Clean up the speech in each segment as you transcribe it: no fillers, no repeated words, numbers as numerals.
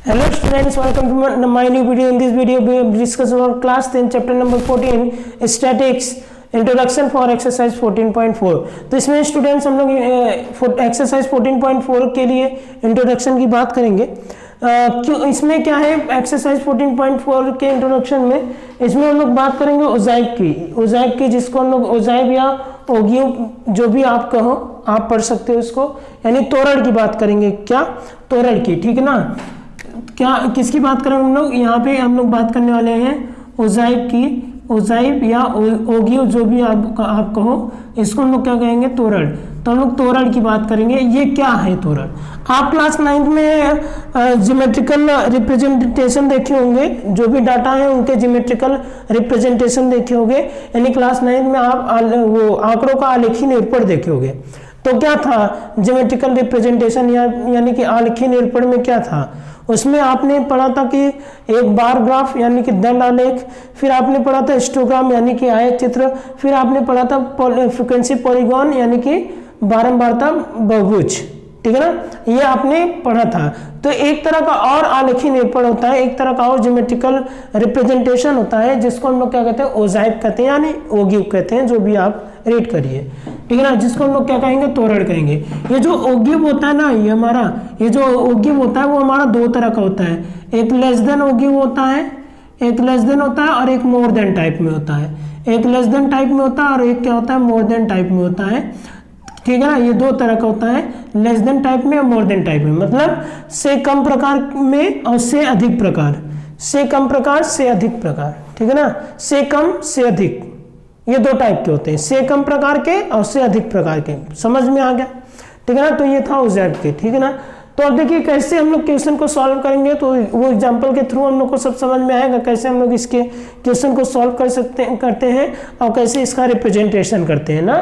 Hello students, welcome to my new video. In this video we will discuss about class 10 chapter number 14 statics introduction for exercise 14.4. तो इसमें students हम लोग exercise 14.4 के लिए introduction की बात करेंगे। क्यों इसमें क्या है, एक्सरसाइज 14.4 के इंट्रोडक्शन में इसमें हम लोग बात करेंगे ओजाइब की जिसको हम लोग ओजाइब या ओगियो जो भी आप कहो आप पढ़ सकते हो उसको, यानी तोरड़ की बात करेंगे। क्या तोरड़ की, ठीक है ना। क्या किसकी बात करें हम लोग, यहाँ पे हम लोग बात करने वाले हैं ओजाइब की। ओजाइब या ओगियो जो भी आप कहो, इसको हम लोग क्या कहेंगे, तोरड़। तो हम लोग तोरड़ की बात करेंगे। ये क्या है तोरड़। आप क्लास 9 में ज्योमेट्रिकल रिप्रेजेंटेशन देखे होंगे, जो भी डाटा है उनके ज्योमेट्रिकल रिप्रेजेंटेशन देखे होंगे, यानी क्लास 9 में आप वो आंकड़ों का आलेखी निरूपण देखे होंगे। तो क्या था ज्योमेट्रिकल रिप्रेजेंटेशन यानी कि आलेखी निरूपण में क्या था, उसमें आपने पढ़ा था कि एक बार ग्राफ यानी कि दंड आलेख, फिर आपने पढ़ा था हिस्टोग्राम यानी कि आयत चित्र, फिर आपने पढ़ा था फ्रीक्वेंसी पॉलीगॉन यानी कि बारंबारता बहुभुज, ठीक है ना, ये आपने पढ़ा था। तो एक तरह का और आलेखी निरूपण होता है, एक तरह का और ज्योमेट्रिकल रिप्रेजेंटेशन होता है जिसको हम लोग क्या कहते हैं, ओजाइब कहते हैं यानी ओगियो कहते हैं, जो भी आप रीड करिए, ठीक है ना, जिसको हम लोग क्या कहेंगे, तोरड़ कहेंगे। ये जो ओगिव होता है ना, ये हमारा ये जो ओगिव होता है वो हमारा दो तरह का होता है, एक लेस देन ओगिव होता है, एक लेस देन होता है और एक मोर देन टाइप में होता है। एक लेस देन टाइप में होता है और एक क्या होता है, मोर देन टाइप में होता है, ठीक है ना। ये दो तरह का होता है, लेस देन टाइप में और मोर देन टाइप में, मतलब से कम प्रकार में और से अधिक प्रकार, से कम प्रकार से अधिक प्रकार, ठीक है ना, से कम से अधिक, ये दो टाइप के होते हैं, से कम प्रकार के और से अधिक प्रकार के। समझ में आ गया, ठीक है ना। तो ये था ओजाइब के, ठीक है ना। तो अब देखिए कैसे हम लोग क्वेश्चन को सॉल्व करेंगे, तो वो एग्जांपल के थ्रू हम लोग को सब समझ में आएगा कैसे हम लोग इसके क्वेश्चन को सॉल्व करते हैं और कैसे इसका रिप्रेजेंटेशन करते हैं ना।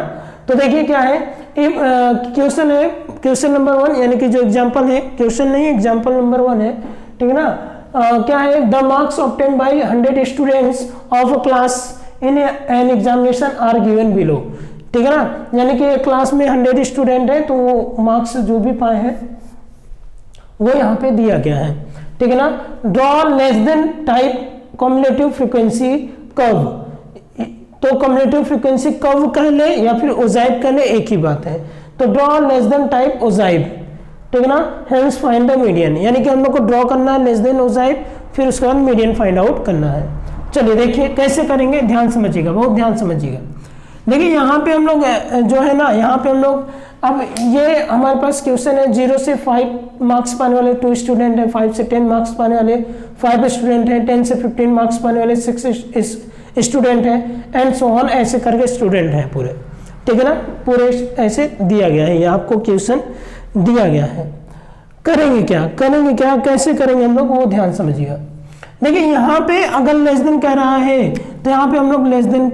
तो देखिए क्या है, क्वेश्चन है, क्वेश्चन नंबर 1 यानी कि जो एग्जाम्पल है, क्वेश्चन नहीं एग्जाम्पल नंबर 1 है, ठीक है ना। क्या है, the marks obtain by 100 students of a class in an examination are given below, ठीक है ना। यानी कि क्लास में 100 स्टूडेंट है तो वो मार्क्स जो भी पाए हैं वो यहाँ पे दिया गया है, ठीक है ना। Draw less than type cumulative frequency curve, तो कम्युलेटिव फ्रीक्वेंसी कर्व कह ले या फिर ओजाइब कह ले, एक ही बात है। तो ड्रॉ लेस देन टाइप ओजाइब, ठीक है ना। हेंस फाइंड द मीडियन, यानी कि हम लोग को ड्रॉ करना है लेस देन ओजाइब, फिर उसके बाद मीडियन फाइंड आउट करना है। चलिए देखिए कैसे करेंगे, ध्यान समझिएगा, बहुत ध्यान समझिएगा। देखिए यहाँ पे हम लोग जो है ना, यहाँ पे हम लोग अब ये हमारे पास क्वेश्चन है 0 से 5 मार्क्स पाने वाले 2 स्टूडेंट हैं, 5 से 10 मार्क्स पाने वाले 5 स्टूडेंट हैं, 10 से 15 मार्क्स पाने वाले 6 स्टूडेंट हैं, एंड सो ऑन, ऐसे करके स्टूडेंट हैं पूरे, ठीक है ना। पूरे ऐसे दिया गया है, ये आपको क्वेश्चन दिया गया है। करेंगे क्या कैसे करेंगे हम लोग, वो ध्यान समझिएगा। देखिए यहाँ पे अगर लेस देन कह रहा है तो यहाँ पे हम लोग लेस देन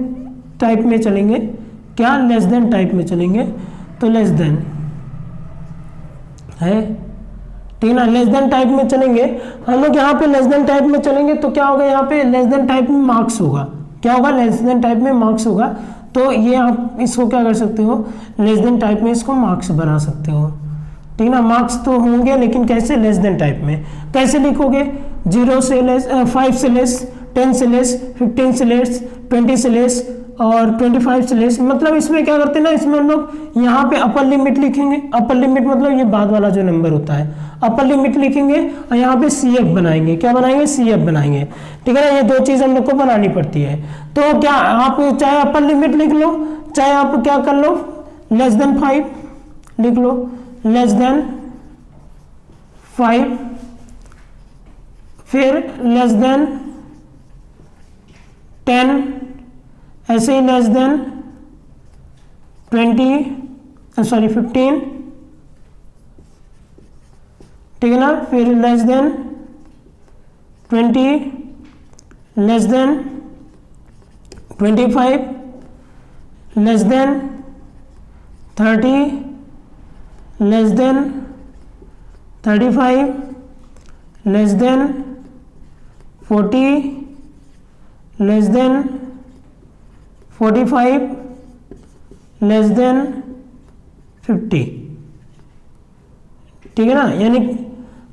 टाइप में चलेंगे। क्या, लेस देन टाइप में चलेंगे, तो लेस देन है, ठीक है ना, लेस देन टाइप में चलेंगे हम लोग। यहाँ पे लेस देन टाइप में चलेंगे तो क्या होगा, यहाँ पे लेस देन टाइप में मार्क्स होगा। क्या होगा, लेस देन टाइप में मार्क्स होगा। तो ये आप इसको क्या कर सकते हो, लेस देन टाइप में इसको मार्क्स बना सकते हो, ठीक है ना। मार्क्स तो होंगे लेकिन कैसे, लेस देन टाइप में। कैसे लिखोगे, 0 से लेस, 5 से लेस, 10 से लेस, 15 से लेस, 20 से लेस और 25 से लेस। मतलब इसमें क्या करते हैं ना, इसमें हम लोग यहाँ पे अपर लिमिट लिखेंगे। अपर लिमिट मतलब ये बाद वाला जो नंबर होता है, अपर लिमिट लिखेंगे और यहाँ पे CF बनाएंगे। क्या बनाएंगे, CF बनाएंगे, ठीक है ना। ये दो चीज हम लोग को बनानी पड़ती है। तो क्या आप चाहे अपर लिमिट लिख लो, चाहे आप क्या कर लो, लेस देन 5 लिख लो, लेस देन 5, फिर लेस देन 10, ऐसे ही लेस देन 15, ठीक है ना, फिर less than 20, less than 25, less than 30, less than 35, less than 40, less than 45, less than 50, ठीक है ना। यानी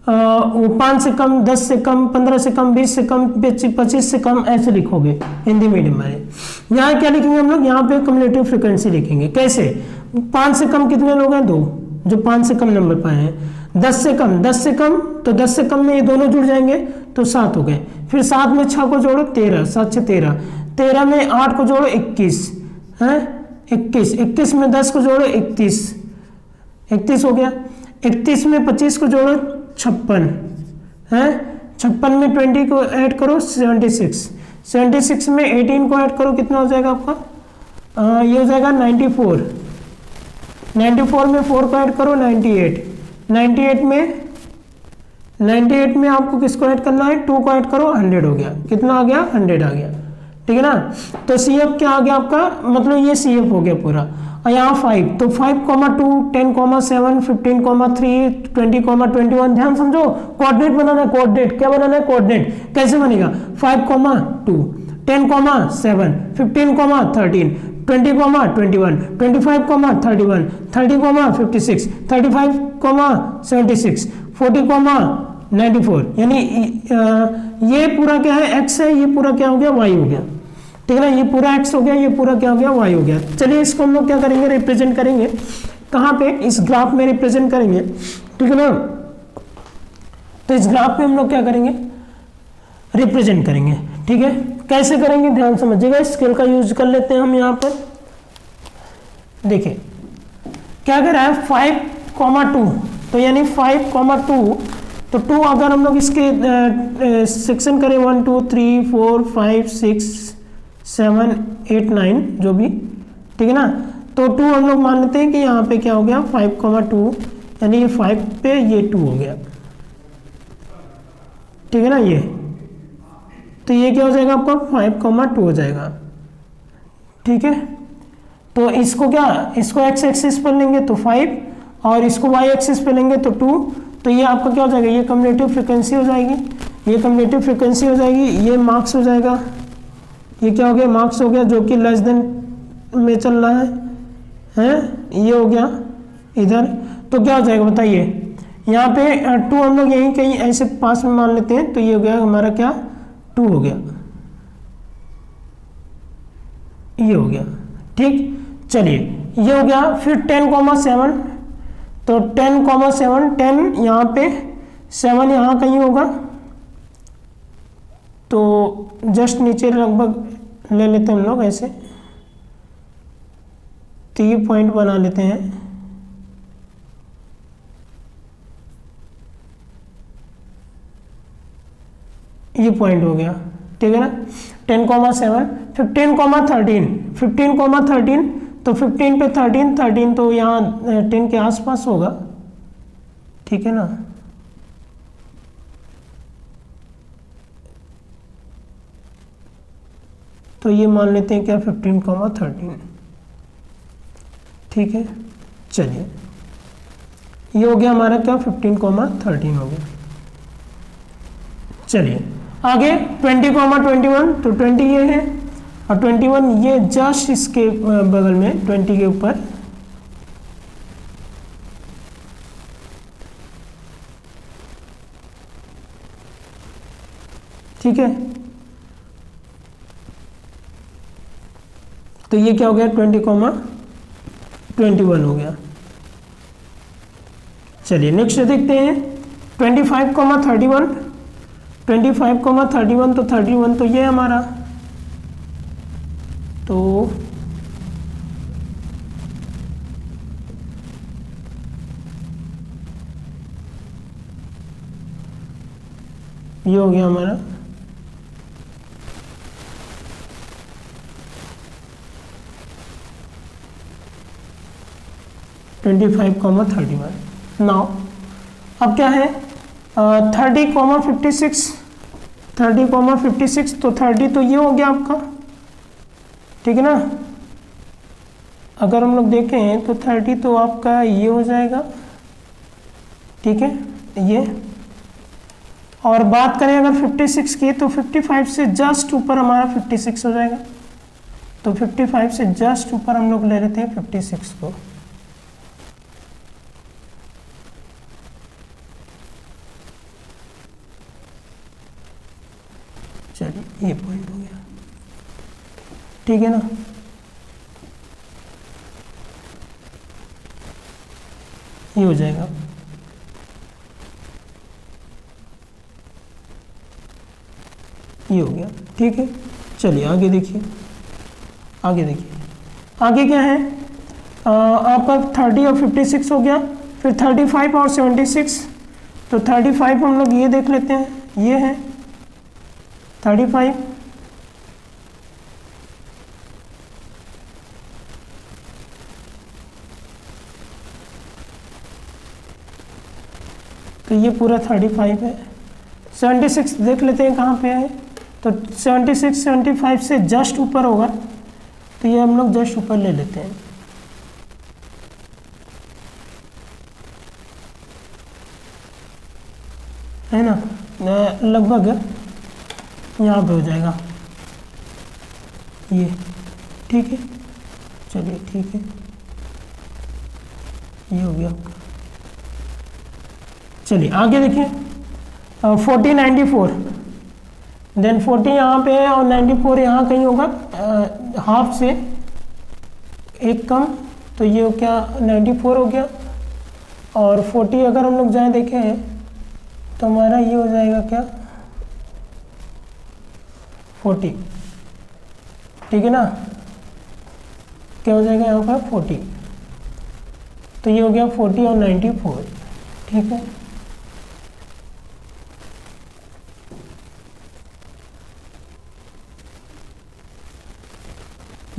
वो 5 से कम, 10 से कम, 15 से कम, 20 से कम, 25 से कम, ऐसे लिखोगे हिंदी मीडियम में। यहाँ क्या लिखेंगे हम लोग, यहाँ पे कम्युलेटिव फ्रीक्वेंसी लिखेंगे। कैसे? 5 से कम कितने लोग हैं? 2, जो 5 से कम नंबर पाए हैं। 10 से कम, 10 से कम, तो 10 से कम में ये दोनों जुड़ जाएंगे तो 7 हो गए। फिर 7 में 6 को जोड़ो 13, 7 से 13, 13 में 8 को जोड़ो 21 है, 21, 21 में 10 को जोड़ो 31, 31 हो गया। 31 में 25 को जोड़ो 56 है, 56 में 20 को ऐड करो 76, 76 में 18 को ऐड करो, कितना हो जाएगा आपका? ये हो जाएगा 94, 94 में 4 को ऐड करो 98, 98 में आपको किसको ऐड करना है? 2 को ऐड करो, 100 हो गया। कितना आ गया? 100 आ गया, ठीक है ना। तो CF क्या आ गया आपका, मतलब ये CF हो गया पूरा। और यहाँ 5, तो 5,2, 10,7, 15,3, 20,21, ध्यान समझो, कोऑर्डिनेट बनाना है। कोऑर्डिनेट क्या बनाना है? कोऑर्डिनेट कैसे बनेगा? 5,2, 10,7, 15,13, 20,21, 25,31, 30,56, 35,76, 40,94, यानी ये पूरा क्या है? X है, ये पूरा क्या हो गया? Y हो गया, ठीक है ना। ये पूरा X हो गया, ये पूरा क्या हो गया? Y हो गया। चलिए इसको हम लोग क्या करेंगे? रिप्रेजेंट करेंगे। कहाँ पे? इस ग्राफ में रिप्रेजेंट करेंगे, ठीक है ना। तो इस ग्राफ में हम लोग क्या करेंगे? रिप्रेजेंट करेंगे, ठीक है। कैसे करेंगे? ध्यान समझिएगा, स्केल का यूज कर लेते हैं हम यहाँ पर। देखिए क्या कर रहा है? 5,2, तो यानी 5,2, तो 2 अगर हम लोग इसके सेक्शन करें 1 2 3 4 5 6 7 8 9 जो भी, ठीक है ना। तो 2 हम लोग मान लेते हैं कि यहाँ पे क्या हो गया? 5,2, यानी ये 5 पे ये 2 हो गया, ठीक है ना। ये तो ये क्या हो जाएगा आपका? 5,2 हो जाएगा, ठीक है। तो इसको क्या, इसको x एक्सिस पर लेंगे तो 5, और इसको y एक्सिस पर लेंगे तो 2, तो ये आपका क्या हो जाएगा? ये कम्युलेटिव फ्रीक्वेंसी हो जाएगी, ये कम्युलेटिव फ्रीक्वेंसी हो जाएगी। ये मार्क्स हो जाएगा, ये क्या हो गया? मार्क्स हो गया, जो कि लेस देन में चल रहा है, ये हो गया इधर। तो क्या हो जाएगा बताइए? यहाँ पे 2 हम लोग यहीं कहीं ऐसे पास में मान लेते हैं, तो ये हो गया हमारा क्या? 2 हो गया, ये हो गया, ठीक। चलिए ये हो गया। फिर 10,7, तो 10,7, 10 यहाँ पे, 7 यहाँ कहीं होगा, तो जस्ट नीचे लगभग ले लेते हैं हम लोग ऐसे, तो ये पॉइंट बना लेते हैं। ये पॉइंट हो गया, ठीक है ना। 10,7, 15,13, 15,13, तो 15 पे 13, 13 तो यहाँ 10 के आसपास होगा, ठीक है ना। तो ये मान लेते हैं क्या? 15,13, ठीक है। चलिए ये हो गया हमारा क्या? 15,13 हो गया। चलिए आगे 20,21, तो 20 ये है, और 21 ये जस्ट इसके बगल में 20 के ऊपर, ठीक है। तो ये क्या हो गया? 20,21 हो गया। चलिए नेक्स्ट देखते हैं 25,31, 25,31, तो 31 तो ये हमारा, तो ये हो गया हमारा 25,31। नाउ अब क्या है? 30,56, 30,56, तो 30 तो ये हो गया आपका, ठीक है ना। अगर हम लोग देखें तो 30 तो आपका ये हो जाएगा, ठीक है ये। और बात करें अगर 56 की, तो 55 से जस्ट ऊपर हमारा 56 हो जाएगा। तो 55 से जस्ट ऊपर हम लोग ले लेते हैं 56 को। चलिए ये पॉइंट हो गया, ठीक है ना। ये हो जाएगा, ये हो गया, ठीक है। चलिए आगे देखिए, आगे देखिए, आगे क्या है आपका 30 और 56 हो गया, फिर 35 और 76। तो 35 हम लोग ये देख लेते हैं, ये है 35, तो ये पूरा 35 है। 76 देख लेते हैं कहाँ पे है, तो 76 75 से जस्ट ऊपर होगा, तो ये हम लोग जस्ट ऊपर ले लेते हैं, है ना, लगभग यहाँ पे हो जाएगा ये, ठीक है। चलिए ठीक है, ये हो गया। चलिए आगे देखिए 40 94, देन 40 यहाँ पे है और 94 यहाँ कहीं होगा, हाफ से एक कम, तो ये हो क्या 94 हो गया। और 40 अगर हम लोग जाए देखें तो हमारा ये हो जाएगा क्या 40, ठीक है ना, क्या हो जाएगा यहाँ पर 40, तो ये हो गया 40 और 94, ठीक है।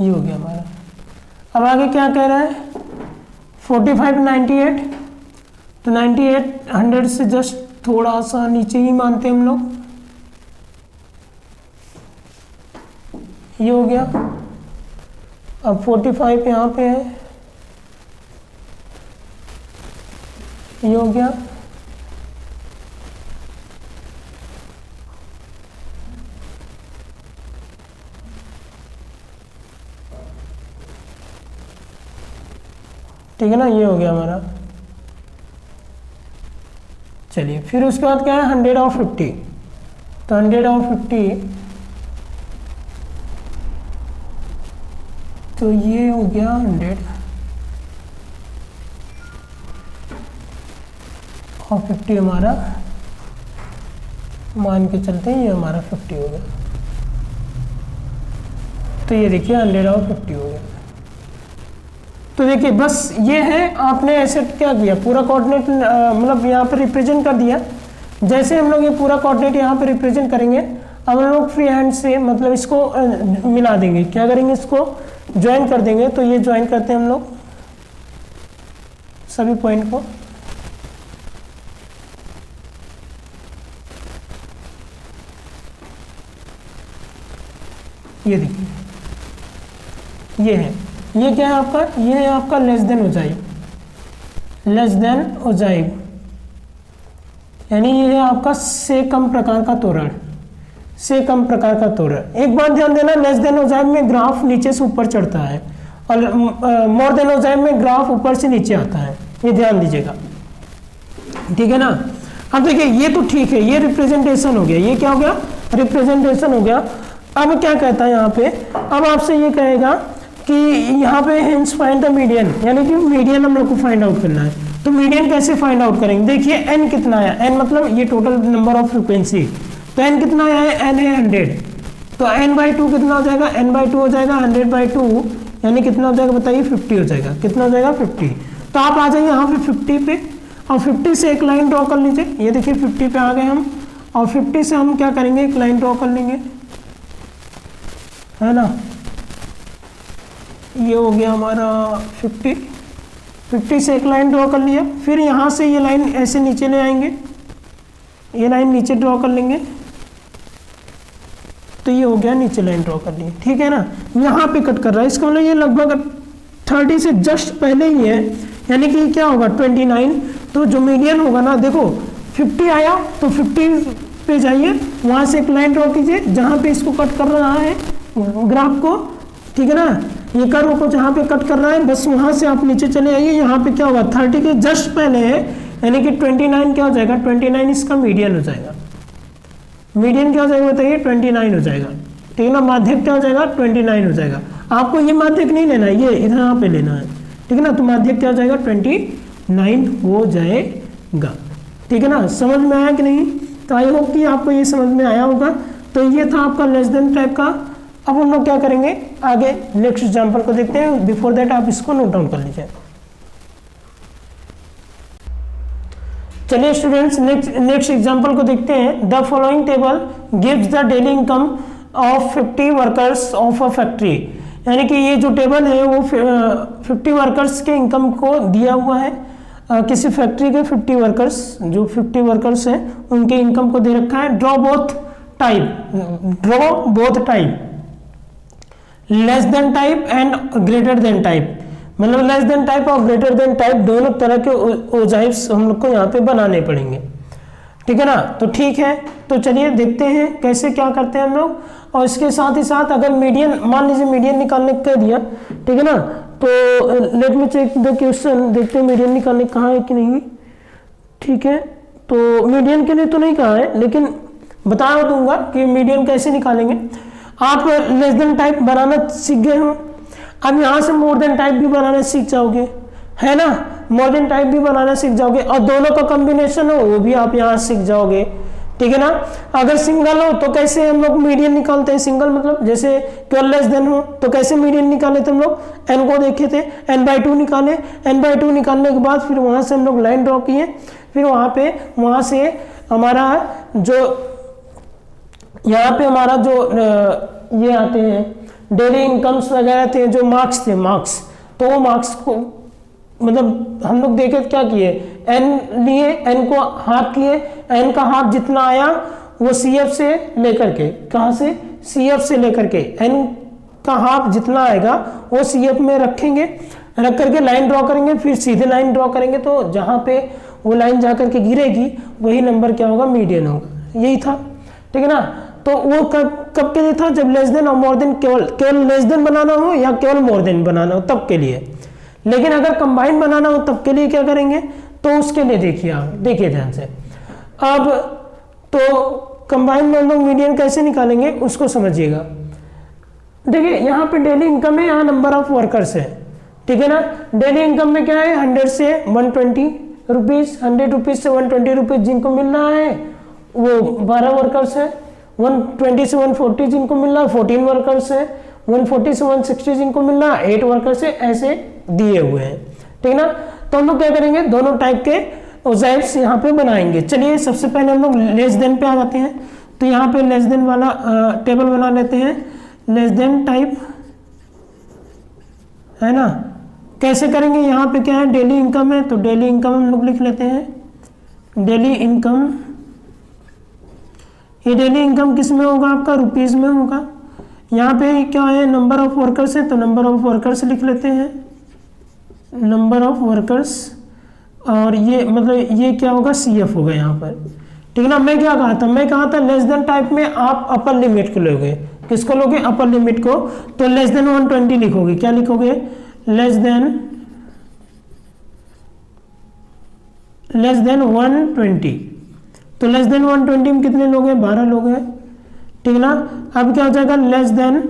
ये हो गया हमारा। अब आगे क्या कह रहा है 45 98, तो 98 100 से जस्ट थोड़ा सा नीचे ही मानते हैं हम लोग, ये हो गया। अब 45 यहाँ पे है, ये हो गया। ठीक है ना, ये हो गया हमारा। चलिए फिर उसके बाद क्या है 100 और 50, तो 100 और 50, तो ये हो गया 100 और 50 हमारा मान के चलते हैं, ये हमारा 50 हो गया। तो ये देखिए 100 और 50 हो गया। तो देखिए बस ये है, आपने ऐसे क्या किया पूरा कोऑर्डिनेट मतलब यहाँ पर रिप्रेजेंट कर दिया। जैसे हम लोग ये पूरा कोऑर्डिनेट यहाँ पे रिप्रेजेंट करेंगे, अब हम लोग फ्री हैंड से मतलब इसको मिला देंगे, क्या करेंगे इसको ज्वाइन कर देंगे। तो ये ज्वाइन करते हैं हम लोग सभी पॉइंट को, ये देखिए ये है, ये क्या है आपका, ये है आपका less than ogive, less than ogive, यानी ये है आपका से कम प्रकार का तोरण, से कम प्रकार का तोरण। एक बात ध्यान देना, लेस देन ओजाइव में ग्राफ नीचे से ऊपर चढ़ता है और मोर देन ओजाइव में ग्राफ ऊपर से नीचे आता है, ये ध्यान दीजिएगा, ठीक है ना। अब देखिए ये तो ठीक है, ये रिप्रेजेंटेशन हो गया, ये क्या हो गया रिप्रेजेंटेशन हो गया। अब क्या कहता है यहाँ पे, अब आपसे ये कहेगा कि यहाँ पे हेंस फाइंड द मीडियन, यानी कि मीडियन हम लोग को फाइंड आउट करना है। तो मीडियन कैसे फाइंड आउट करेंगे, देखिए एन कितना आया, एन मतलब ये टोटल नंबर ऑफ फ्रीक्वेंसी, तो एन कितना आया है, एन है 100, तो n/2 कितना हो जाएगा, n/2 हो जाएगा 100/2, यानी कितना हो जाएगा बताइए 50 हो जाएगा, कितना हो जाएगा 50। तो आप आ जाइए यहाँ पे 50 पे और 50 से एक लाइन ड्रॉ कर लीजिए, ये देखिए 50 पे आ गए हम, और 50 से हम क्या करेंगे एक लाइन ड्रॉ कर लेंगे, है ना। ये हो गया हमारा 50 से एक लाइन ड्रॉ कर लिया, फिर यहाँ से ये लाइन ऐसे नीचे ले आएंगे, ये लाइन नीचे ड्रॉ कर लेंगे, तो ये हो गया नीचे लाइन ड्रॉ कर ली, ठीक है ना। यहाँ पे कट कर रहा है, इसका मतलब ये लगभग 30 से जस्ट पहले ही है, यानी कि क्या होगा 29। तो जो मीडियन होगा ना, देखो 50 आया तो 50 पे जाइए, वहाँ से एक लाइन ड्रॉ कीजिए जहाँ पे इसको कट कर रहा है ग्राफ को, ठीक है ना, ये कर्व को जहाँ पे कट कर रहा है बस वहाँ से आप नीचे चले आइए। यहाँ पे क्या होगा 30 के जस्ट पहले है, यानी कि 29 क्या हो जाएगा, 29 इसका मीडियन हो जाएगा, मीडियन क्या हो जाएगा बताइए 29 हो जाएगा, ठीक है ना। माध्यक क्या हो जाएगा 29 हो जाएगा। आपको ये माध्यक नहीं लेना है, ये इधर यहाँ पे लेना है, ठीक है ना। तो माध्यक क्या हो जाएगा 29 हो जाएगा, ठीक है ना। समझ में आया कि नहीं? तो आई होप कि आपको ये समझ में आया होगा। तो ये था आपका लेस देन टाइप का। अब हम लोग क्या करेंगे आगे, नेक्स्ट एग्जाम्पल को देखते हैं। बिफोर दैट आप इसको नोट डाउन कर लीजिए। चलिए स्टूडेंट्स नेक्स्ट एग्जांपल को देखते हैं। The following table gives the daily income of 50 workers of a factory, यानी कि ये जो टेबल है वो 50 वर्कर्स के इनकम को दिया हुआ है। किसी फैक्ट्री के 50 वर्कर्स, जो 50 वर्कर्स हैं उनके इनकम को दे रखा है। Draw both type less than type and greater than type, मतलब लेस देन टाइप और ग्रेटर देन टाइप दोनों तरह के ओजाइव्स हम लोग को यहाँ पे बनाने पड़ेंगे, ठीक है ना। तो ठीक है, तो चलिए देखते हैं कैसे क्या करते हैं हम लोग। और इसके साथ ही साथ अगर मीडियन, मान लीजिए मीडियन निकालने कह दिया, ठीक है ना, तो let me check the question, देखते हैं मीडियन निकालने कहाँ है कि नहीं। ठीक है, तो मीडियन के लिए तो नहीं कहा है, लेकिन बता दूंगा कि मीडियन कैसे निकालेंगे। आप लेस देन टाइप बनाना सीख गए हो, अब यहाँ से मोर देन टाइप भी बनाना सीख जाओगे, है ना। मोर देन टाइप भी बनाना सीख जाओगे और दोनों का कॉम्बिनेशन हो वो भी आप यहाँ सीख जाओगे, ठीक है ना। अगर सिंगल हो तो कैसे हम लोग मीडियन निकालते हैं, सिंगल मतलब जैसे केवल लेस देन हो तो कैसे मीडियन निकाले थे हम लोग, n को देखे थे, n/2 निकाले, n/2 निकालने के बाद फिर वहाँ से हम लोग लाइन ड्रॉ किए, फिर वहाँ से हमारा जो यहाँ पे हमारा जो ये आते हैं डेली इनकम्स वगैरह थे, जो मार्क्स थे, मार्क्स, तो वो मार्क्स को मतलब हम लोग देखे क्या किए, n लिए, n को हाफ किए, n का हाफ जितना आया वो CF से लेकर के, कहाँ से, CF से लेकर के n का हाफ जितना आएगा वो CF में रखेंगे, रख करके लाइन ड्रॉ करेंगे, फिर सीधे लाइन ड्रॉ करेंगे, तो जहाँ पे वो लाइन जा करके गिरेगी वही नंबर क्या होगा, मीडियन होगा। यही था, ठीक है ना। तो वो कब के लिए था, जब लेस देन और मोर देन, केवल लेस देन बनाना हो या केवल मोर देन बनाना हो तब के लिए। लेकिन अगर कंबाइन बनाना हो तब के लिए क्या करेंगे, तो उसके लिए देखिए आप, देखिए ध्यान से। अब तो कंबाइन में हम लोग मीडियन कैसे निकालेंगे उसको समझिएगा। देखिए यहाँ पे डेली इनकम है, यहाँ नंबर ऑफ वर्कर्स है, ठीक है ना। डेली इनकम में क्या है, 100 से 120 रुपीज, 100 रुपीज से 120 रुपीज जिनको मिल रहा है वो 12 वर्कर्स है। 120 से 140 जिनको मिल रहा है 14 वर्कर्स है। 140 से 160 जिनको मिल रहा है 8 वर्कर्स है, ऐसे दिए हुए हैं, ठीक ना। तो हम लोग क्या करेंगे, दोनों टाइप के ओजाइव्स यहाँ पे बनाएंगे। चलिए सबसे पहले हम लोग लेस देन पे आ जाते हैं। तो यहाँ पे लेस देन वाला टेबल बना लेते हैं, लेस देन टाइप, है ना। कैसे करेंगे, यहाँ पे क्या है, डेली इनकम है, तो डेली इनकम हम लोग लिख लेते हैं, डेली इनकम। ये डेली इनकम किस में होगा, आपका रुपीज में होगा। यहाँ पे क्या है, नंबर ऑफ वर्कर्स है, तो नंबर ऑफ वर्कर्स लिख लेते हैं, नंबर ऑफ वर्कर्स। और ये मतलब ये क्या होगा, CF होगा यहाँ पर, ठीक है ना। मैं क्या कहा था, मैं कहा था लेस देन टाइप में आप अपर लिमिट को लोगे, किसको लोगे, अपर लिमिट को। तो लेस देन 120 लिखोगे, क्या लिखोगे, लेस देन 120। तो लेस देन 120 में कितने लोग हैं, 12 लोग हैं, ठीक है ना। अब क्या हो जाएगा, लेस देन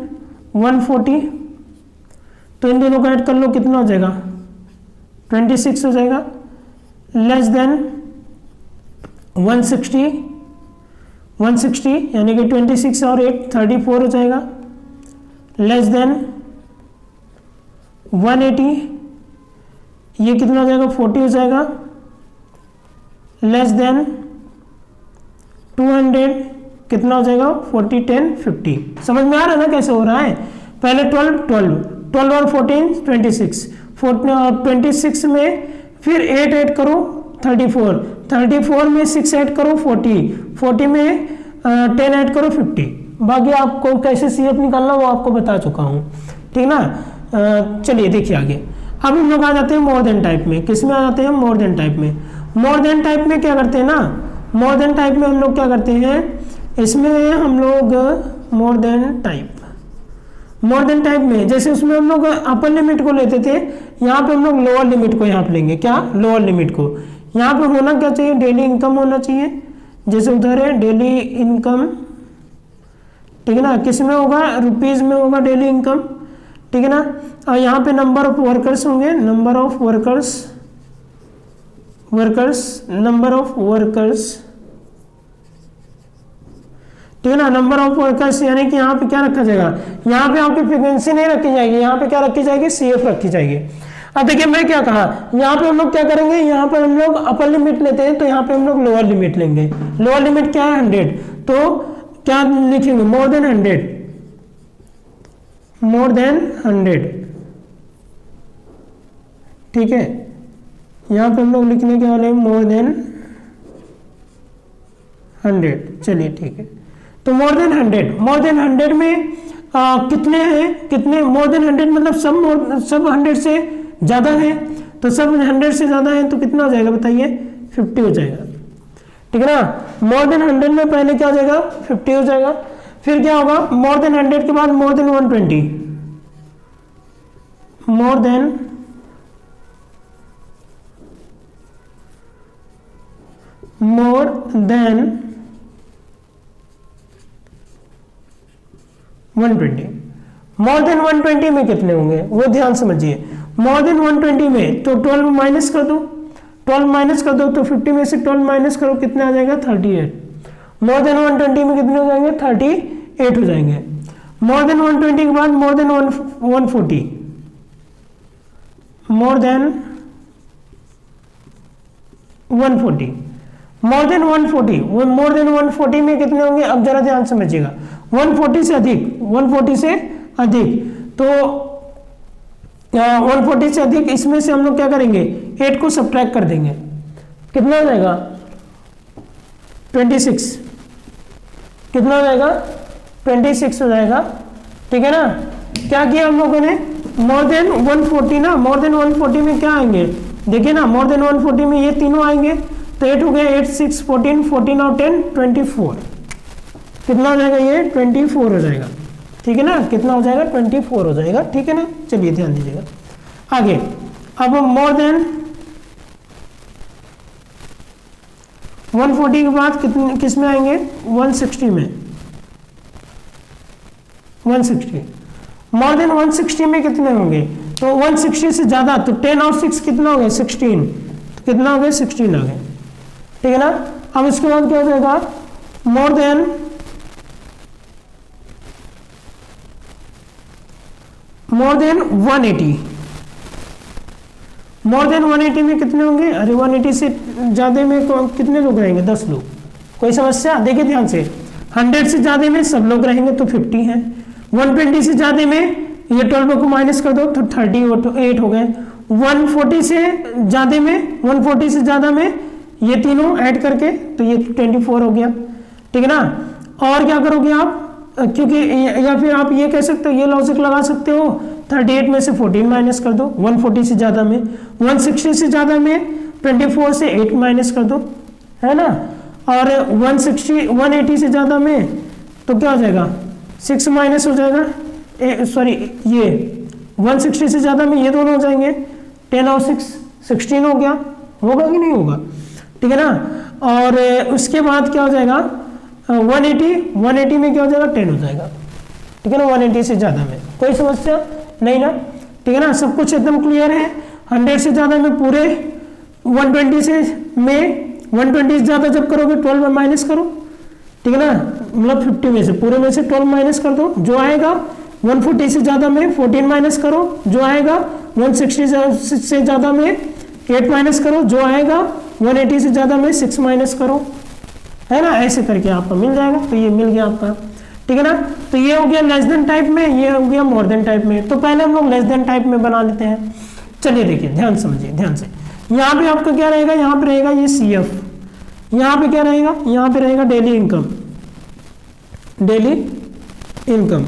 140, तो इन दोनों को ऐड कर लो, कितना हो जाएगा, 26 हो जाएगा। लेस देन 160 यानी कि 26 और 8 34 हो जाएगा। लेस देन 180, ये कितना हो जाएगा, 40 हो जाएगा। लेस देन 200 कितना हो जाएगा, 40 10 50। समझ में आ रहा है ना कैसे हो रहा है। पहले 12 और 14 26, 26 में फिर 8 ऐड करो 34 में 6 ऐड करो 40 में 10 ऐड करो 50। बाकी आपको कैसे CF निकालना वो आपको बता चुका हूँ, ठीक ना। चलिए देखिए आगे। अब हम लोग आ जाते हैं मोर देन टाइप में। किस में आ जाते हैं, मोर देन टाइप में। मोर देन टाइप में क्या करते हैं ना, मोर देन टाइप में हम लोग क्या करते हैं, इसमें हम लोग मोर देन टाइप में जैसे उसमें हम लोग अपर लिमिट को लेते थे, यहाँ पे हम लोग लोअर लिमिट को यहाँ पे लेंगे। क्या, लोअर लिमिट को। यहाँ पे होना क्या चाहिए, डेली इनकम होना चाहिए, जैसे उधर है डेली इनकम, ठीक है ना, किस में होगा, रुपीज में होगा डेली इनकम, ठीक है ना। और यहाँ पे नंबर ऑफ वर्कर्स होंगे, number of workers, number of workers, ठीक है ना, नंबर ऑफ वर्कर्स, यानी कि यहाँ पे क्या रखा जाएगा, यहाँ पे आपकी फ्रीक्वेंसी नहीं रखी जाएगी, यहाँ पे क्या रखी जाएगी, CF रखी जाएगी। अब देखिए मैं क्या कहा, यहाँ पे हम लोग क्या करेंगे, यहाँ पर हम लोग अपर लिमिट लेते हैं तो यहाँ पे हम लोग लोअर लिमिट लेंगे। लोअर लिमिट क्या है 100, तो क्या लिखेंगे, मोर देन 100, मोर देन 100, ठीक है। यहाँ पे हम लोग लिखने के वाले हैं मोर देन 100, चलिए ठीक है। तो मोर देन 100 में कितने हैं, कितने, मोर देन 100 मतलब सब 100 से ज़्यादा है, तो सब 100 से ज़्यादा है तो कितना हो जाएगा बताइए, 50 हो जाएगा, ठीक है ना। मोर देन 100 में पहले क्या हो जाएगा, 50 हो जाएगा। फिर क्या होगा, मोर देन 100 के बाद more than 120, more than 120, more than 120 में कितने होंगे वो ध्यान समझिए। मोर देन 120 में तो 12 माइनस कर दो, 12 माइनस कर दो तो 50 में से 12 माइनस करो, कितना आ जाएगा 38। मोर देन 120 में कितने हो जाएंगे, 38 हो जाएंगे। मोर देन 120 के बाद more than 140, more than 140, more than 140, more than 140 में कितने होंगे, अब जरा ध्यान समझिएगा, 140 से अधिक, 140 से अधिक, तो 140 से अधिक, इसमें से हम लोग क्या करेंगे, 8 को सब्ट्रैक्ट कर देंगे, कितना हो जाएगा 26, कितना हो जाएगा 26 हो जाएगा, ठीक है ना। क्या किया हम लोगों ने, मोर देन 140 ना, मोर देन 140 में क्या आएंगे, देखिए ना, मोर देन 140 में ये तीनों आएंगे, तो 8 हो गया, 8 6 14, 14 और 10 24, कितना हो जाएगा, ये 24 हो जाएगा, ठीक है ना, कितना हो जाएगा 24 हो जाएगा, ठीक है ना। चलिए ध्यान दीजिएगा आगे। अब मोर देन 140 के बाद कितने, किस में आएंगे, 160 में, 160, मोर देन 160 में कितने होंगे, तो 160 से ज्यादा, तो 10 और 6 कितना हो गया 16, तो कितना हो गया 16 आ गया, ठीक है ना। अब इसके बाद क्या हो जाएगा, मोर देन 180, मोर देन 180 में कितने होंगे, अरे 180 से ज्यादा में कितने लोग रहेंगे, 10 लोग, कोई समस्या, देखिए ध्यान से, 100 से ज्यादा में सब लोग रहेंगे तो 50 है, 120 से ज्यादा में ये 12 को माइनस कर दो तो 38 हो गए, 140 से ज्यादा में, 140 से ज्यादा में ये तीनों ऐड करके तो ये 24 हो गया, ठीक है ना। और क्या करोगे आप, क्योंकि या फिर आप ये कह सकते हो, ये लॉजिक लगा सकते हो, 38 में से 14 माइनस कर दो, 140 से ज्यादा में, 160 से ज्यादा में 24 से 8 माइनस कर दो, है ना, और 180 से ज्यादा में तो क्या हो जाएगा 6 माइनस हो जाएगा, सॉरी ये 160 से ज्यादा में ये दोनों हो जाएंगे, 10 और 6 16 हो गया, होगा कि नहीं होगा, ठीक है ना। और उसके बाद क्या हो जाएगा 180 में क्या हो जाएगा 10 हो जाएगा, ठीक है ना, 180 से ज्यादा में, कोई समस्या नहीं ना, ठीक है ना, सब कुछ एकदम क्लियर है। 100 से ज्यादा में पूरे 120 से में 120 से ज्यादा जब करोगे 12 में माइनस करो, ठीक है ना, मतलब 50 में से पूरे में से 12 माइनस कर दो, जो आएगा 140 से ज्यादा में 14 माइनस करो, जो आएगा 160 से ज्यादा में 8 माइनस करो, जो आएगा 180 से ज्यादा में 6 माइनस करो, है ना, ऐसे करके आपको मिल जाएगा। तो ये मिल गया आपका, ठीक है ना। तो ये हो गया लेस देन टाइप में, ये हो गया मोर देन टाइप में। तो पहले हम लोग लेस देन टाइप में बना लेते हैं। चलिए देखिए, ध्यान समझिए, ध्यान से। यहाँ पे आपका क्या रहेगा, यहाँ पे रहेगा ये CF, यहाँ पे क्या रहेगा, यहाँ पे रहेगा डेली इनकम, डेली इनकम,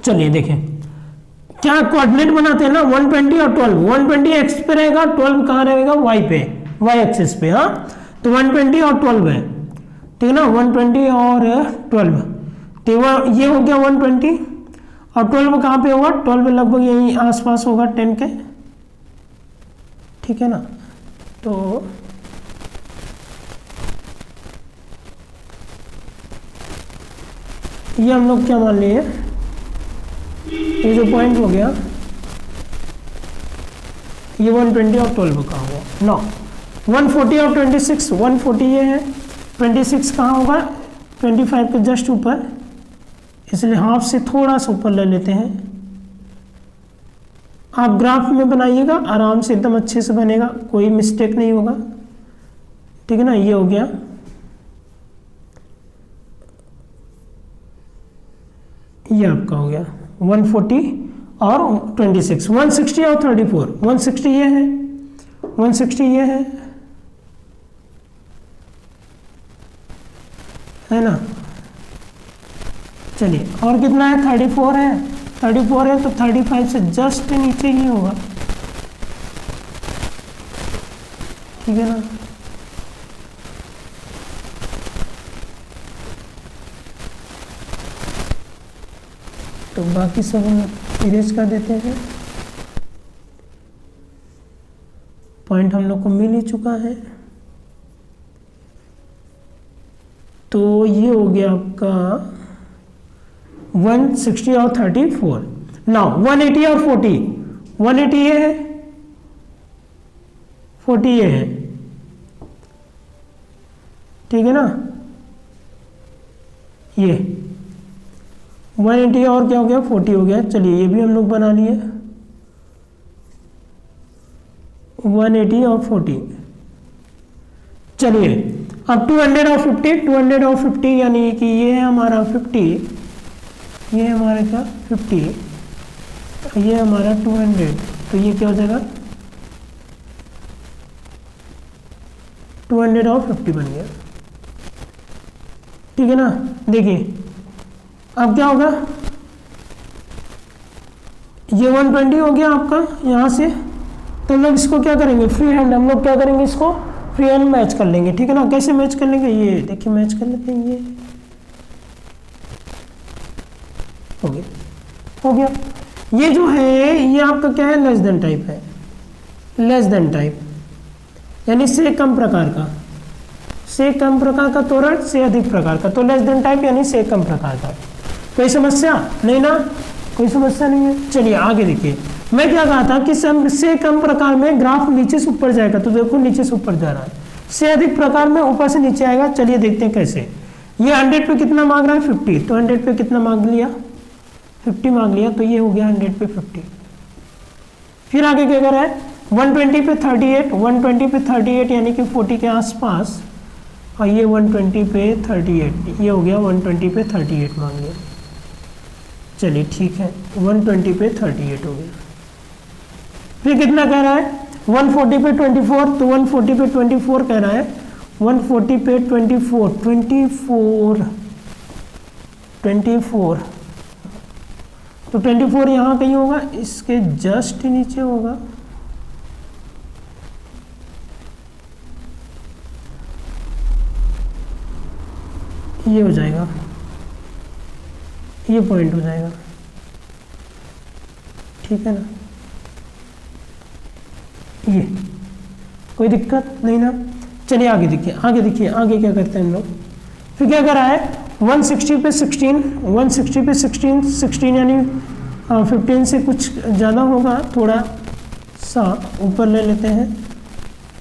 चलिए देखें क्या कोऑर्डिनेट बनाते हैं ना, 120 और 12, 120 एक्स पे रहेगा, 12 कहाँ रहेगा, वाई पे, वाई एक्सिस पे, हाँ। तो 120 और 12 है, ठीक है ना, 120 और 12, तो ये हो गया 120 और 12 कहाँ पे होगा, 12 लगभग यही आसपास होगा 10 के, ठीक है ना। तो ये हम लोग क्या मान लिए, ये जो पॉइंट हो गया ये 120 और 12 का होगा। नो 140 और 26, 140 ये है, 26 कहाँ होगा 25 के जस्ट ऊपर, इसलिए हाफ से थोड़ा सा ऊपर ले लेते हैं। आप ग्राफ में बनाइएगा आराम से, एकदम अच्छे से बनेगा, कोई मिस्टेक नहीं होगा, ठीक है ना। ये हो गया, ये आपका हो गया 140 और 26, 160 और 34, 160 ये है, 160 ये है ना। चलिए और कितना है, 34 है, 34 है तो 35 से जस्ट नीचे ही होगा, ठीक है ना। तो बाकी सब हम इरेज कर देते हैं, पॉइंट हम लोग को मिल ही चुका है। तो ये हो गया आपका 160 और 34। नाउ 180 और 40, 180 ये है, 40 ये है, ठीक है ना। ये 180 और क्या हो गया 40 हो गया। चलिए ये भी हम लोग बना लिए, 180 और 40। चलिए अब 200 और 50, 200 और 50 यानी कि ये है हमारा 50, ये हमारा क्या 50, ये हमारा 200, तो ये क्या हो जाएगा 200 और 50 बन गया, ठीक है ना। देखिए अब क्या होगा, ये 120 हो गया आपका यहाँ से, तो हम लोग इसको क्या करेंगे फ्री हैंड, हम लोग क्या करेंगे इसको फ्री हैंड मैच कर लेंगे, ठीक है ना। कैसे मैच कर लेंगे, ये देखिए मैच कर लेते हैं, ये हो गया, हो गया। ये जो है ये आपका क्या है, लेस देन टाइप है, लेस देन टाइप यानी से कम प्रकार का, से कम प्रकार का तोरण से अधिक प्रकार का, तो लेस देन टाइप यानी से कम प्रकार का। कोई समस्या नहीं ना, कोई समस्या नहीं है। चलिए आगे देखिए, मैं क्या कहा था कि से कम प्रकार में ग्राफ नीचे से ऊपर जाएगा, तो देखो नीचे से ऊपर जा रहा है, से अधिक प्रकार में ऊपर से नीचे आएगा। चलिए देखते हैं कैसे। ये 100 पे कितना मांग रहा है 50, तो 100 पे कितना मांग लिया 50 मांग लिया, तो ये हो गया 100 पे 50। फिर आगे क्या कर रहा है 120 पे 38, 120 पे 38 यानी कि 40 के आसपास, और ये 120 पे 38, ये हो गया 120 पे 38 मांग लिया। चलिए ठीक है 120 पे 38 हो गया। फिर कितना कह रहा है 140 पे 24, तो 140 पे 24 कह रहा है, 140 पे 24, 24 तो 24 यहाँ कहीं होगा, इसके जस्ट नीचे होगा, ये हो जाएगा, ये पॉइंट हो जाएगा, ठीक है ना। ये कोई दिक्कत नहीं ना। चलिए आगे देखिए, आगे देखिए, आगे क्या करते हैं हम लोग। फिर क्या कर रहा है 160 पे 16, 160 पे 16, 16 यानी 15 से कुछ ज़्यादा होगा, थोड़ा सा ऊपर ले लेते हैं,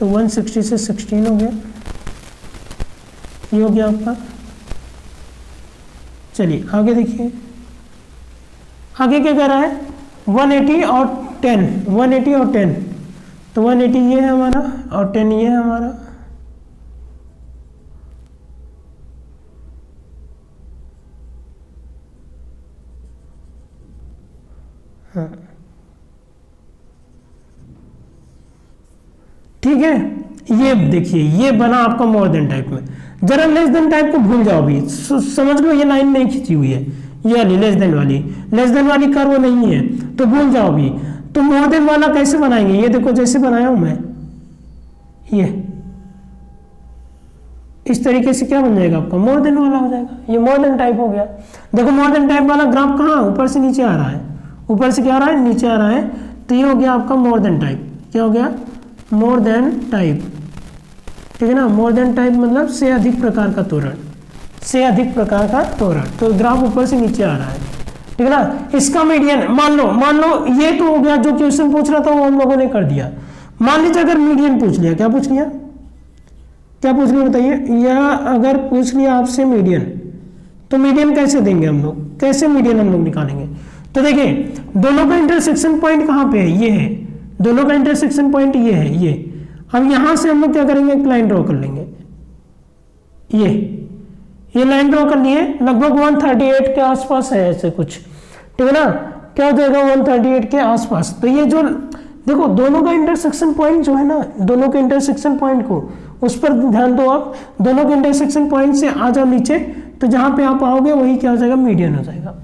तो 160 से 16 हो गया, ये हो गया आपका। चलिए आगे देखिए, आगे क्या कर रहा है 180 और 10, 180 और 10, तो 180 ये है हमारा और 10 ये है हमारा, हाँ ठीक है। ये देखिए ये बना आपका मोर देन टाइप में। जरा लेस देन टाइप को भूल जाओ भी, समझ लो ये लाइन नहीं खींची हुई है, ये वाली लेस देन वाली कर्व नहीं है, तो भूल जाओ भी। तो मोर देन वाला कैसे बनाएंगे, ये देखो जैसे बनाया हूं मैं, ये इस तरीके से क्या बन जाएगा आपका मोर देन वाला हो जाएगा, ये मोर देन टाइप हो गया। देखो मोर देन टाइप वाला ग्राफ कहाँ ऊपर से नीचे आ रहा है, ऊपर से क्या आ रहा है नीचे आ रहा है, तो ये हो गया आपका मोर देन टाइप। क्या हो गया मोर देन टाइप, ठीक है ना, मोर देन टाइप मतलब से अधिक प्रकार का त्वरण, से अधिक प्रकार का त्वरण। तो ग्राफ ऊपर से नीचे आ रहा है, ठीक है ना। इसका मीडियन मान लो ये तो हो गया, जो क्वेश्चन पूछ रहा था वो हम लोगों ने कर दिया। मान लीजिए अगर मीडियन पूछ लिया, क्या पूछ लिया, क्या पूछ लिया बताइए, या अगर पूछ लिया आपसे मीडियन, तो मीडियन कैसे देंगे हम लोग, कैसे मीडियन हम लोग निकालेंगे। तो देखिए दोनों का इंटरसेक्शन पॉइंट कहाँ पे है, ये है, दोनों का इंटरसेक्शन पॉइंट ये है, ये। अब यहां से हम लोग क्या करेंगे, एक लाइन ड्रॉ कर लेंगे, ये लाइन ड्रॉ कर लिए, लगभग 138 के आसपास है ऐसे कुछ, ठीक है ना। क्या हो जाएगा 138 के आसपास। तो ये जो देखो दोनों का इंटरसेक्शन पॉइंट जो है ना, दोनों के इंटरसेक्शन पॉइंट को उस पर ध्यान दो आप, दोनों के इंटरसेक्शन पॉइंट से आ जाओ नीचे, तो जहां पे आप आओगे वही क्या हो जाएगा, मीडियन हो जाएगा।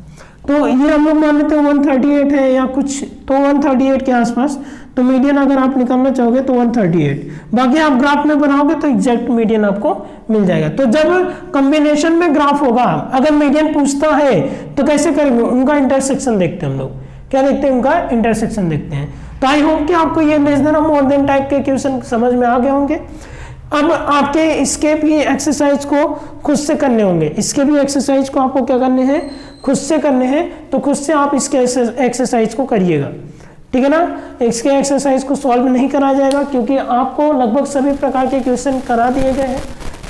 तो ये हम लोग मान लेते हैं 138 है या कुछ, तो 138 के आसपास। तो मीडियन अगर आप निकालना चाहोगे तो 138, बाकी आप ग्राफ में बनाओगे तो एग्जैक्ट मीडियन आपको मिल जाएगा। तो जब कॉम्बिनेशन में ग्राफ होगा, अगर मीडियन पूछता है तो कैसे करेंगे, उनका इंटरसेक्शन देखते हैं हम लोग, क्या देखते हैं, उनका इंटरसेक्शन देखते हैं। तो आई होप कि आपको ये लेस देन और मोर देन टाइप के क्वेश्चन समझ में आ गए होंगे। अब आपके इसके भी एक्सरसाइज को खुद से करने होंगे, इसके भी एक्सरसाइज को आपको क्या करने हैं, खुद से करने हैं। तो खुद से आप इसके एक्सरसाइज को करिएगा, ठीक है ना। इसके एक्सरसाइज को सॉल्व नहीं कराया जाएगा, क्योंकि आपको लगभग सभी प्रकार के क्वेश्चन करा दिए गए हैं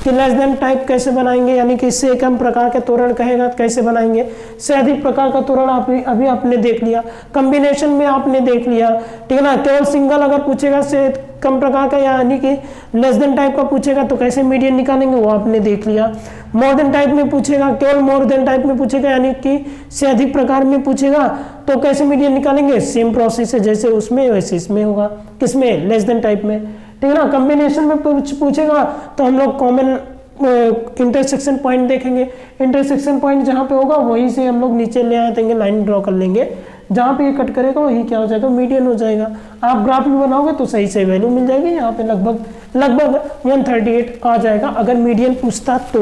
कि लेस देन टाइप कैसे बनाएंगे, यानी कि इससे कम प्रकार के त्वरण कहेगा कैसे बनाएंगे, से अधिक प्रकार का त्वरण अभी आपने देख लिया, कॉम्बिनेशन में आपने देख लिया, ठीक है ना। केवल सिंगल अगर पूछेगा से कम प्रकार का, यानी कि लेस देन टाइप का पूछेगा तो कैसे मीडियन निकालेंगे वो आपने देख लिया। मोर देन टाइप में पूछेगा, केवल मोर देन टाइप में पूछेगा, यानी कि से अधिक प्रकार में पूछेगा तो कैसे मीडियन निकालेंगे, सेम प्रोसेस है जैसे उसमें वैसे इसमें होगा, किसमें, लेस देन टाइप में, ठीक है ना। कॉम्बिनेशन में पूछेगा तो हम लोग कॉमन इंटरसेक्शन पॉइंट देखेंगे, इंटरसेक्शन पॉइंट जहाँ पे होगा वहीं से हम लोग नीचे ले आ देंगे, लाइन ड्रॉ कर लेंगे, जहाँ पे ये कट करेगा वही क्या हो जाएगा, मीडियन हो जाएगा। आप ग्राफ में बनाओगे तो सही से वैल्यू मिल जाएगी, यहाँ पे लगभग 138 आ जाएगा अगर मीडियन पूछता तो।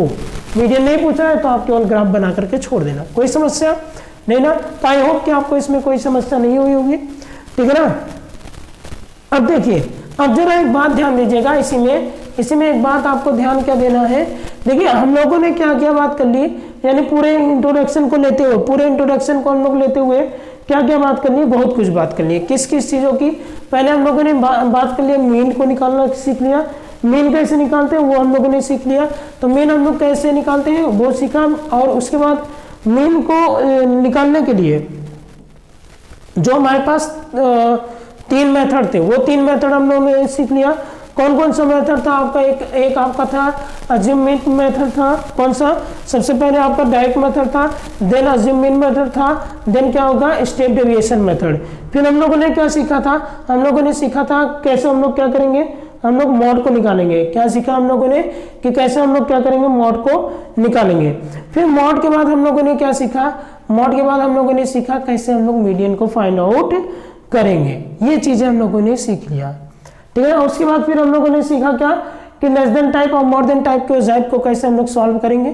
मीडियन नहीं पूछा है तो आप केवल ग्राफ बना करके छोड़ देना, कोई समस्या नहीं ना। तो आई होप कि आपको इसमें कोई समस्या नहीं हुई होगी, ठीक है ना। अब देखिए, अब जरा एक बात ध्यान दीजिएगा, इसी में एक बात आपको ध्यान क्या देना है। देखिए हम लोगों ने क्या क्या बात कर ली, यानी पूरे इंट्रोडक्शन को लेते हुए, पूरे इंट्रोडक्शन को हम लोग लेते हुए क्या क्या बात करनी है, बहुत कुछ बात करनी है। किस किस चीज़ों की, पहले हम लोगों ने बात कर लिया, मीन को निकालना सीख लिया, मीन कैसे निकालते हैं वो हम लोगों ने सीख लिया। तो मीन हम लोग कैसे निकालते हैं वो सीखा, और उसके बाद मीन को निकालने के लिए जो हमारे पास 3 मेथड थे, वो 3 मेथड हम लोगों ने सीख लिया। कौन कौन सा मेथड था आपका, एक आपका था अज्यूम मीन मेथड था, कौन सा, सबसे पहले आपका डायरेक्ट मेथड था, देन अज्यूम मीन मेथड था, देन क्या होगा, स्टेप डेविएशन मेथड। फिर हम लोगों ने क्या सीखा था, हम लोगों ने सीखा था कैसे हम लोग क्या करेंगे, हम लोग मॉड को निकालेंगे। क्या सीखा हम लोगों ने कि कैसे हम लोग क्या करेंगे, मॉड को निकालेंगे। फिर मॉड के बाद हम लोगों ने क्या सीखा, मॉड के बाद हम लोगों ने सीखा कैसे हम लोग मीडियन को फाइंड आउट करेंगे। ये चीजें हम लोगों ने सीख लिया, ठीक है। उसके बाद फिर हम लोगों ने सीखा क्या कि लेस देन टाइप और मोर देन टाइप के जैब को कैसे हम लोग सॉल्व करेंगे,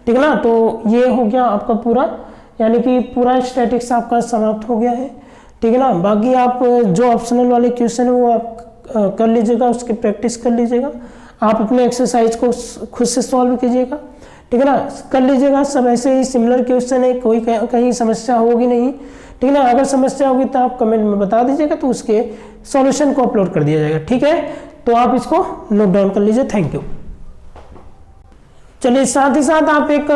ठीक है ना। तो ये हो गया आपका पूरा, यानी कि पूरा स्टैटिक्स आपका समाप्त हो गया है, ठीक है ना। बाकी आप जो ऑप्शनल वाले क्वेश्चन है वो आप कर लीजिएगा, उसकी प्रैक्टिस कर लीजिएगा, आप अपने एक्सरसाइज को खुद से सॉल्व कीजिएगा, ठीक है ना, कर लीजिएगा। सब ऐसे ही सिमिलर क्वेश्चन है, कोई कहीं समस्या होगी नहीं, ठीक है ना। अगर समस्या होगी तो आप कमेंट में बता दीजिएगा, तो उसके सॉल्यूशन को अपलोड कर दिया जाएगा, ठीक है। तो आप इसको नोट डाउन कर लीजिए, थैंक यू। चलिए साथ ही साथ आप एक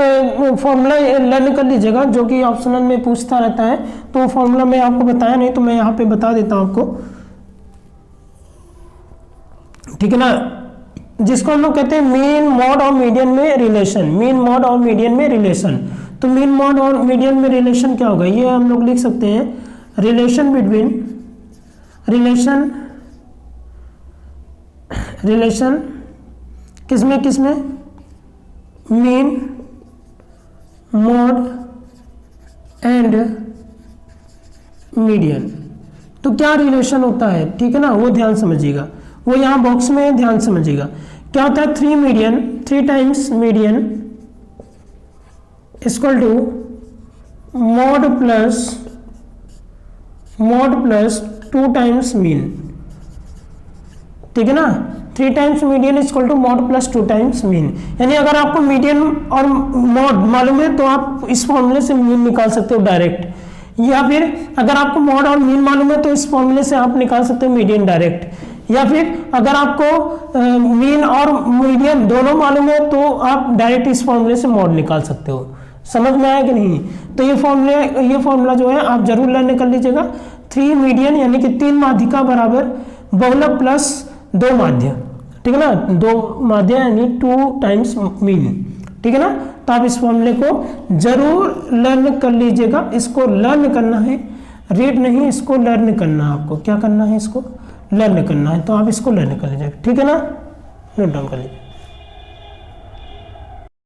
फॉर्मूला लर्न कर लीजिएगा जो कि ऑप्शनल में पूछता रहता है, तो वो फॉर्मूला मैं आपको बताया नहीं तो मैं यहाँ पे बता देता हूँ आपको, ठीक है ना, जिसको हम लोग कहते हैं मीन मॉड और मीडियन में रिलेशन। मीन मॉड और मीडियन में रिलेशन, तो मीन मॉड और मीडियन में रिलेशन क्या होगा, ये हम लोग लिख सकते हैं रिलेशन बिटवीन रिलेशन किसमें मीन मॉड एंड मीडियन। तो क्या रिलेशन होता है, ठीक है ना, वो ध्यान समझिएगा, वो यहाँ बॉक्स में ध्यान समझिएगा। क्या होता है, 3 times median equal to mode plus 2 times mean. ठीक है ना। 3 times median is equal to mode plus 2 times mean, यानी अगर आपको मीडियन और मॉड मालूम है तो आप इस फॉर्मूले से मीन निकाल सकते हो डायरेक्ट, या फिर अगर आपको मॉड और मीन मालूम है तो इस फॉर्मूले से आप निकाल सकते हो मीडियन डायरेक्ट, या फिर अगर आपको मीन और मीडियन दोनों मालूम है तो आप डायरेक्ट इस फॉर्मूले से मॉड निकाल सकते हो। समझ में आया कि नहीं? तो ये फॉर्मूला जो है आप जरूर लर्न कर लीजिएगा। 3 मीडियन यानी कि 3 माध्यिका बराबर बहुलक प्लस 2 माध्य, ठीक है ना, 2 माध्य यानी 2 टाइम्स मीन, ठीक है ना। तो आप इस फॉर्मूले को जरूर लर्न कर लीजिएगा। इसको लर्न करना है, रीड नहीं, इसको लर्न करना है। आपको क्या करना है? इसको लर्न करना है, तो आप इसको लर्न कर लीजिएगा, ठीक है ना, नोट डाउन कर लीजिए।